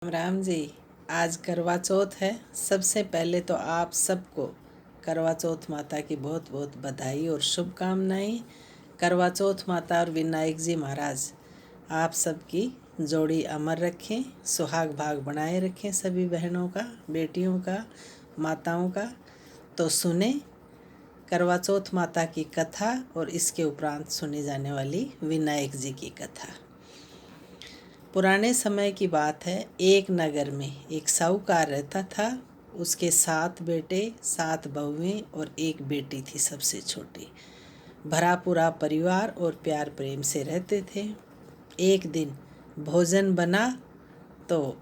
राम राम जी। आज करवा चौथ है। सबसे पहले तो आप सबको करवा चौथ माता की बहुत बहुत बधाई और शुभकामनाएं। करवा चौथ माता और विनायक जी महाराज आप सबकी जोड़ी अमर रखें, सुहाग भाग बनाए रखें, सभी बहनों का, बेटियों का, माताओं का। तो सुने करवा चौथ माता की कथा और इसके उपरांत सुनी जाने वाली विनायक जी की कथा। पुराने समय की बात है। एक नगर में एक साहूकार रहता था। उसके 7 बेटे, 7 बहुएं और एक बेटी थी सबसे छोटी। भरा पूरा परिवार और प्यार प्रेम से रहते थे। एक दिन भोजन बना तो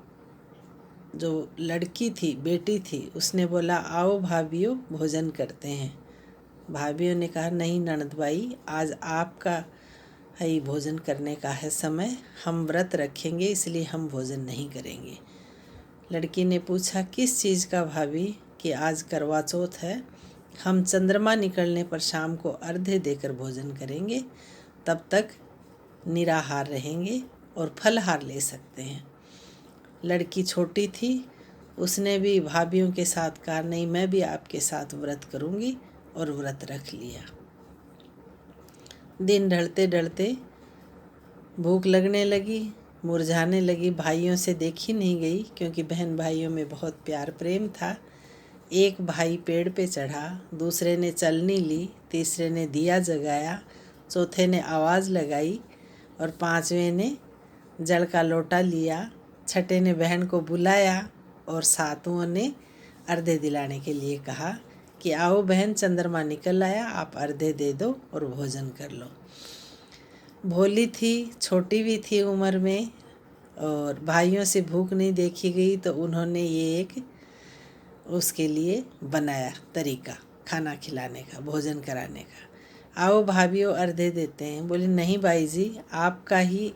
जो लड़की थी, बेटी थी, उसने बोला, आओ भाभीियों भोजन करते हैं। भाभीियों ने कहा, नहीं ननद भाई, आज आपका ही भोजन करने का है समय, हम व्रत रखेंगे इसलिए हम भोजन नहीं करेंगे। लड़की ने पूछा, किस चीज़ का भाभी? कि आज करवा चौथ है, हम चंद्रमा निकलने पर शाम को अर्घ्य देकर भोजन करेंगे, तब तक निराहार रहेंगे और फलहार ले सकते हैं। लड़की छोटी थी, उसने भी भाभीियों के साथ कहा, नहीं मैं भी आपके साथ व्रत करूँगी, और व्रत रख लिया। दिन ढलते ढलते भूख लगने लगी, मुरझाने लगी। भाइयों से देखी नहीं गई क्योंकि बहन भाइयों में बहुत प्यार प्रेम था। एक भाई पेड़ पे चढ़ा, दूसरे ने चलनी ली, तीसरे ने दिया जगाया, चौथे ने आवाज़ लगाई और 5वें ने जल का लोटा लिया, छठे ने बहन को बुलाया और 7वां ने अर्घ्य दिलाने के लिए कहा कि आओ बहन, चंद्रमा निकल आया, आप अर्घ्य दे दो और भोजन कर लो। भोली थी, छोटी भी थी उम्र में, और भाइयों से भूख नहीं देखी गई तो उन्होंने ये एक उसके लिए बनाया तरीका खाना खिलाने का, भोजन कराने का। आओ भाभीियों अर्घ्य देते हैं। बोली, नहीं भाई जी, आपका ही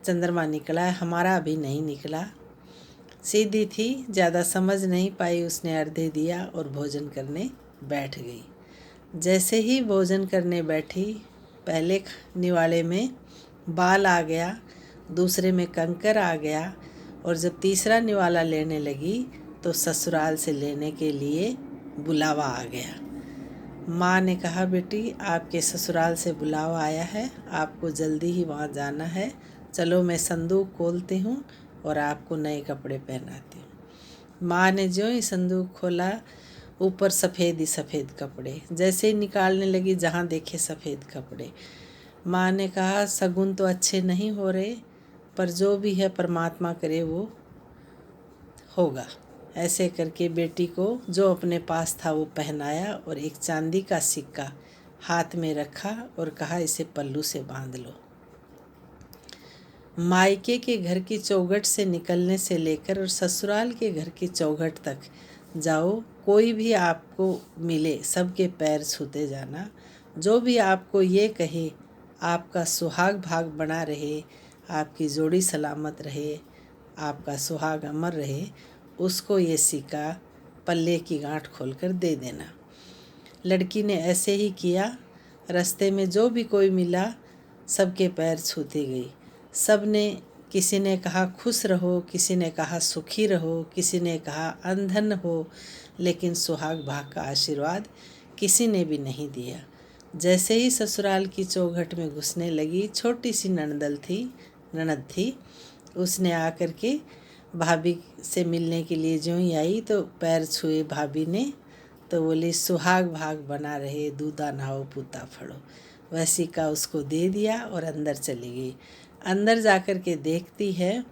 चंद्रमा निकला है, हमारा अभी नहीं निकला। सीधी थी, ज़्यादा समझ नहीं पाई, उसने अर्घ्य दिया और भोजन करने बैठ गई। जैसे ही भोजन करने बैठी, पहले निवाले में बाल आ गया, दूसरे में कंकर आ गया, और जब तीसरा निवाला लेने लगी तो ससुराल से लेने के लिए बुलावा आ गया। माँ ने कहा, बेटी आपके ससुराल से बुलावा आया है, आपको जल्दी ही वहाँ जाना है, चलो मैं संदूक खोलती हूँ और आपको नए कपड़े पहनाती हूँ। माँ ने ज्यों ही संदूक खोला, ऊपर सफ़ेद ही सफ़ेद कपड़े। जैसे ही निकालने लगी, जहाँ देखे सफ़ेद कपड़े। माँ ने कहा, शगुन तो अच्छे नहीं हो रहे, पर जो भी है परमात्मा करे वो होगा। ऐसे करके बेटी को जो अपने पास था वो पहनाया और एक चांदी का सिक्का हाथ में रखा और कहा, इसे पल्लू से बांध लो। मायके के घर की चौखट से निकलने से लेकर और ससुराल के घर की चौखट तक जाओ, कोई भी आपको मिले सबके पैर छूते जाना। जो भी आपको ये कहे आपका सुहाग भाग बना रहे, आपकी जोड़ी सलामत रहे, आपका सुहाग अमर रहे, उसको ये सिक्का पल्ले की गांठ खोलकर दे देना। लड़की ने ऐसे ही किया। रास्ते में जो भी कोई मिला सबके पैर छूती गई। सब ने, किसी ने कहा खुश रहो, किसी ने कहा सुखी रहो, किसी ने कहा अंधन हो, लेकिन सुहाग भाग का आशीर्वाद किसी ने भी नहीं दिया। जैसे ही ससुराल की चौखट में घुसने लगी, छोटी सी ननद थी, उसने आकर के भाभी से मिलने के लिए ज्यों ही आई तो पैर छुए भाभी ने, तो बोली, सुहाग भाग बना रहे, दूधा नहाओ पूता फड़ो। वह सिक्का उसको दे दिया और अंदर चली गई। अंदर जाकर के देखती है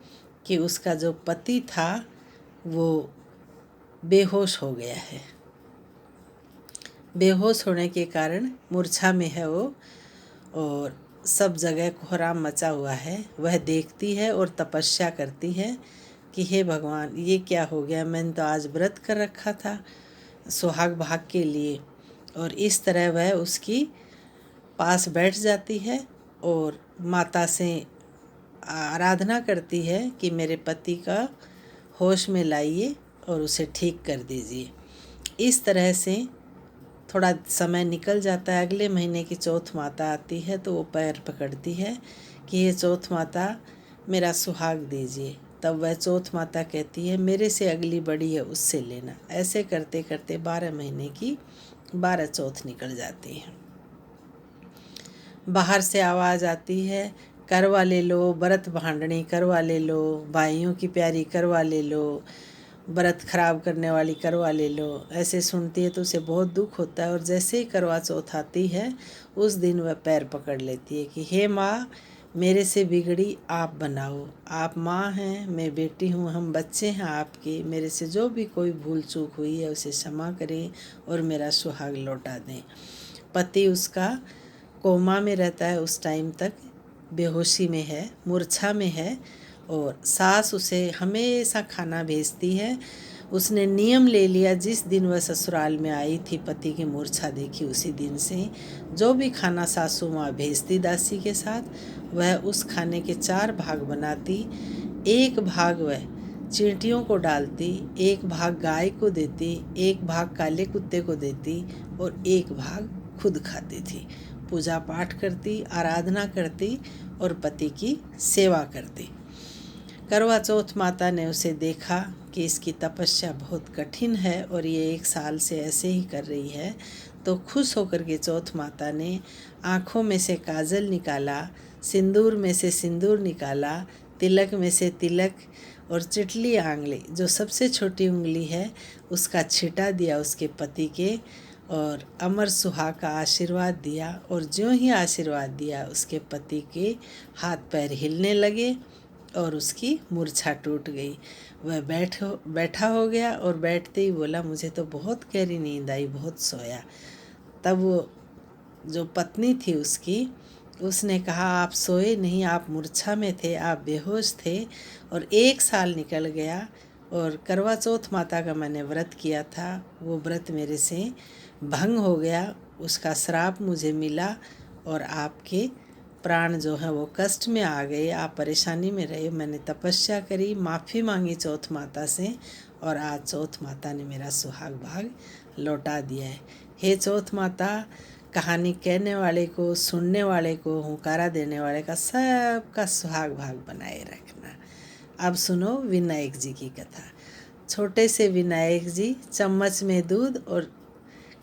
कि उसका जो पति था वो बेहोश हो गया है। बेहोश होने के कारण मूर्छा में है वो, और सब जगह कोहराम मचा हुआ है। वह देखती है और तपस्या करती है कि हे भगवान, ये क्या हो गया, मैंने तो आज व्रत कर रखा था सुहाग भाग के लिए। और इस तरह वह उसकी पास बैठ जाती है और माता से आराधना करती है कि मेरे पति का होश में लाइए और उसे ठीक कर दीजिए। इस तरह से थोड़ा समय निकल जाता है। अगले महीने की चौथ माता आती है तो वो पैर पकड़ती है कि ये चौथ माता मेरा सुहाग दीजिए। तब वह चौथ माता कहती है मेरे से अगली बड़ी है उससे लेना। ऐसे करते करते 12 महीने की 12 चौथ निकल जाती हैं। बाहर से आवाज़ आती है करवा ले लो, व्रत भांडनी करवा ले लो, भाइयों की प्यारी करवा ले लो, व्रत खराब करने वाली करवा ले लो। ऐसे सुनती है तो उसे बहुत दुख होता है और जैसे ही करवा चौथ आती है उस दिन वह पैर पकड़ लेती है कि हे माँ, मेरे से बिगड़ी आप बनाओ, आप माँ हैं, मैं बेटी हूँ, हम बच्चे हैं आपके, मेरे से जो भी कोई भूल चूक हुई है उसे क्षमा करें और मेरा सुहाग लौटा दें। पति उसका कोमा में रहता है, उस टाइम तक बेहोशी में है, मूर्छा में है, और सास उसे हमेशा खाना भेजती है। उसने नियम ले लिया जिस दिन वह ससुराल में आई थी, पति की मूर्छा देखी उसी दिन से जो भी खाना सासू माँ भेजती दासी के साथ, वह उस खाने के 4 भाग बनाती। एक भाग वह चींटियों को डालती, एक भाग गाय को देती, एक भाग काले कुत्ते को देती और एक भाग खुद खाती थी। पूजा पाठ करती, आराधना करती और पति की सेवा करती। करवा चौथ माता ने उसे देखा कि इसकी तपस्या बहुत कठिन है और ये 1 साल से ऐसे ही कर रही है, तो खुश होकर के चौथ माता ने आँखों में से काजल निकाला, सिंदूर में से सिंदूर निकाला, तिलक में से तिलक और चिटली आंगली जो सबसे छोटी उंगली है उसका छिटा दिया उसके पति के और अमर सुहाग का आशीर्वाद दिया। और ज्यों ही आशीर्वाद दिया उसके पति के हाथ पैर हिलने लगे और उसकी मूर्छा टूट गई। वह बैठा हो गया और बैठते ही बोला मुझे तो बहुत गहरी नींद आई, बहुत सोया। तब वो जो पत्नी थी उसकी, उसने कहा आप सोए नहीं, आप मूर्छा में थे, आप बेहोश थे और 1 साल निकल गया और करवा चौथ माता का मैंने व्रत किया था, वो व्रत मेरे से भंग हो गया, उसका श्राप मुझे मिला और आपके प्राण जो है वो कष्ट में आ गए, आप परेशानी में रहे। मैंने तपस्या करी, माफ़ी मांगी चौथ माता से और आज चौथ माता ने मेरा सुहाग भाग लौटा दिया है। हे चौथ माता, कहानी कहने वाले को, सुनने वाले को, हुंकारा देने वाले का सबका सुहाग भाग बनाए रखना। अब सुनो विनायक जी की कथा। छोटे से विनायक जी चम्मच में दूध और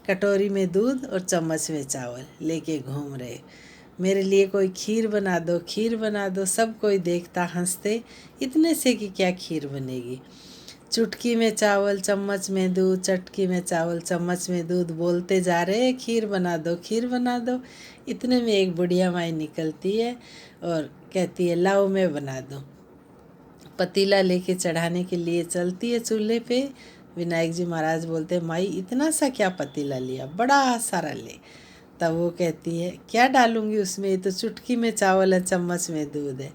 कटोरी में दूध और चम्मच में चावल लेके घूम रहे। मेरे लिए कोई खीर बना दो, खीर बना दो। सब कोई देखता, हंसते, इतने से कि क्या खीर बनेगी। चुटकी में चावल चम्मच में दूध, चटकी में चावल चम्मच में दूध बोलते जा रहे खीर बना दो, खीर बना दो। इतने में एक बुढ़िया माई निकलती है और कहती है लाओ मैं बना दूँ। पतीला लेके चढ़ाने के लिए चलती है चूल्हे पे। विनायक जी महाराज बोलते माई इतना सा क्या पतीला लिया, बड़ा सारा ले। तब वो कहती है क्या डालूंगी उसमें, ये तो चुटकी में चावल है, चम्मच में दूध है।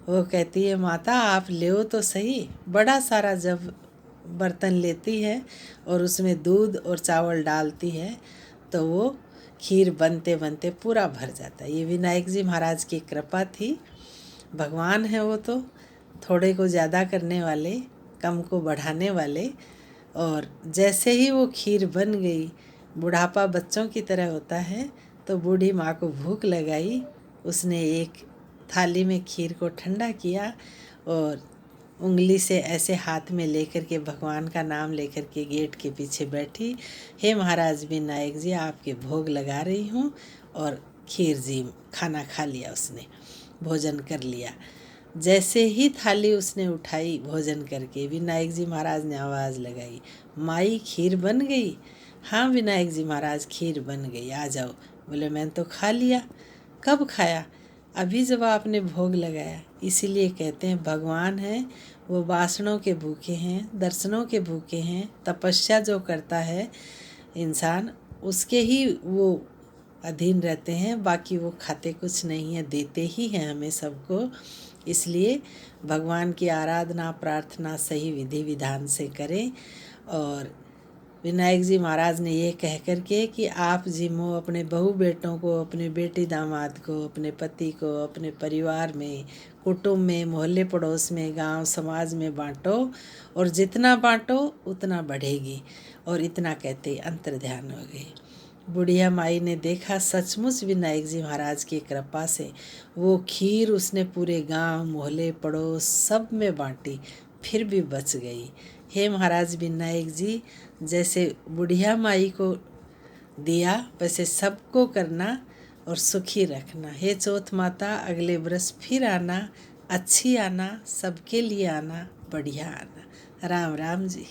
वो कहती है माता आप ले तो सही। बड़ा सारा जब बर्तन लेती है और उसमें दूध और चावल डालती है तो वो खीर बनते बनते पूरा भर जाता है। ये विनायक जी महाराज की कृपा थी। भगवान है वो तो, थोड़े को ज़्यादा करने वाले, कम को बढ़ाने वाले। और जैसे ही वो खीर बन गई, बुढ़ापा बच्चों की तरह होता है, तो बूढ़ी माँ को भूख लगाई। उसने एक थाली में खीर को ठंडा किया और उंगली से ऐसे हाथ में लेकर के भगवान का नाम लेकर के गेट के पीछे बैठी। हे महाराज विनायक जी आपके भोग लगा रही हूँ। और खीर जी खाना खा लिया, उसने भोजन कर लिया। जैसे ही थाली उसने उठाई भोजन करके, विनायक जी महाराज ने आवाज़ लगाई माई खीर बन गई। हाँ विनायक जी महाराज खीर बन गई, आ जाओ। बोले मैंने तो खा लिया। कब खाया? अभी जब आपने भोग लगाया। इसीलिए कहते हैं भगवान हैं वो वासनों के भूखे हैं, दर्शनों के भूखे हैं। तपस्या जो करता है इंसान उसके ही वो अधीन रहते हैं, बाकी वो खाते कुछ नहीं है, देते ही हैं हमें सबको। इसलिए भगवान की आराधना प्रार्थना सही विधि विधान से करें। और विनायक जी महाराज ने ये कह कर के कि आप जिम्मो अपने बहू बेटों को, अपने बेटी दामाद को, अपने पति को, अपने परिवार में, कुटुंब में, मोहल्ले पड़ोस में, गांव समाज में बांटो और जितना बांटो उतना बढ़ेगी। और इतना कहते अंतर ध्यान हो गई। बुढ़िया माई ने देखा सचमुच विनायक जी महाराज की कृपा से वो खीर उसने पूरे गांव मोहल्ले पड़ोस सब में बांटी, फिर भी बच गई। हे महाराज विनायक जी, जैसे बुढ़िया माई को दिया वैसे सबको करना और सुखी रखना। हे चौथ माता, अगले वर्ष फिर आना, अच्छी आना, सबके लिए आना, बढ़िया आना। राम राम जी।